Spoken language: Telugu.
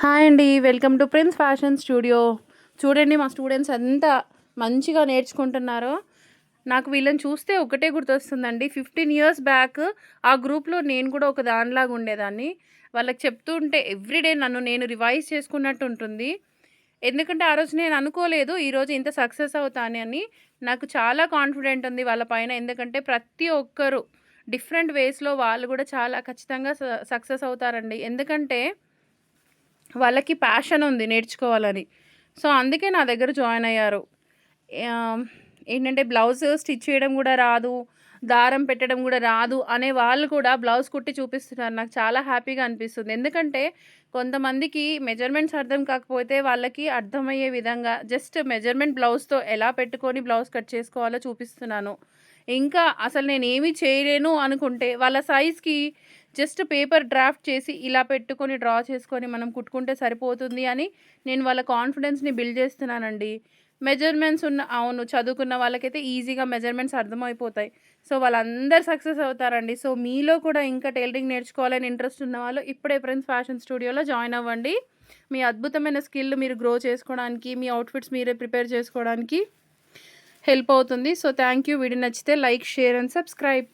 హాయ్ అండి. Welcome to prince fashion studio. చూడండి మా స్టూడెంట్స్ ఎంత మంచిగా నేర్చుకుంటున్నారో. నాకు వీళ్ళని చూస్తే ఒకటే గుర్తొస్తుందండి. 15 ఇయర్స్ బ్యాక్ ఆ గ్రూప్‌లో నేను కూడా ఒక దానిలాగా ఉండేదాన్ని. వాళ్ళకి చెప్తూ ఉంటే ఎవ్రీడే నన్ను నేను రివైజ్ చేసుకున్నట్టు ఉంటుంది. ఎందుకంటే ఆ రోజు నేను అనుకోలేదు ఈరోజు ఇంత సక్సెస్ అవుతానని. నాకు చాలా కాన్ఫిడెంట్ ఉంది వాళ్ళ పైన. ఎందుకంటే ప్రతి ఒక్కరు డిఫరెంట్ వేస్‌లో వాళ్ళు కూడా చాలా ఖచ్చితంగా సక్సెస్ అవుతారండి. ఎందుకంటే వాళ్ళకి ప్యాషన్ ఉంది నేర్చుకోవాలని. సో, అందుకే నా దగ్గర జాయిన్ అయ్యారు. ఆహ్, ఏంటంటే బ్లౌజ్ స్టిచ్ చేయడం గూడా రాదు, దారం పెట్టడం గూడా రాదు అనే వాళ్ళు కూడా బ్లౌజ్ కుట్టి చూపిస్తున్నారు. నాకు చాలా హ్యాపీగా అనిపిస్తుంది. ఎందుకంటే కొంతమందికి మెజర్‌మెంట్స్ అర్థం కాకపోతే వాళ్ళకి అర్థమయ్యే విధంగా జస్ట్ మెజర్‌మెంట్ బ్లౌజ్‌తో ఎలా పెట్టుకొని బ్లౌజ్ కట్ చేసుకోవాలో చూపిస్తున్నాను. ఇంకా అసలు నేనేమి చేయలేను అనుకుంటే వాళ్ళ సైజ్‌కి జస్ట్ పేపర్ డ్రాఫ్ట్ చేసి ఇలా పెట్టుకొని డ్రా చేసుకొని మనం కుట్టుకుంటే సరిపోతుంది అని నేను వాళ్ళ కాన్ఫిడెన్స్‌ని బిల్డ్ చేస్తున్నానండి. మెజర్‌మెంట్స్ అవును. చదువుకున్న వాళ్ళకైతే ఈజీగా మెజర్‌మెంట్స్ అర్థమైపోతాయి. సో, వాళ్ళందరూ సక్సెస్ అవుతారండి. సో, మీలో కూడా ఇంకా టైలరింగ్ నేర్చుకోవాలని ఇంట్రెస్ట్ ఉన్నవాళ్ళు ఇప్పుడే ప్రిన్స్ ఫ్యాషన్ స్టూడియోలో జాయిన్ అవ్వండి. మీ అద్భుతమైన స్కిల్ మీరు గ్రో చేసుకోవడానికి, మీ అవుట్‌ఫిట్స్ మీరే ప్రిపేర్ చేసుకోవడానికి హెల్ప్ అవుతుంది. So, thank you. వీడియో నచ్చితే లైక్, షేర్ అండ్ సబ్స్క్రైబ్.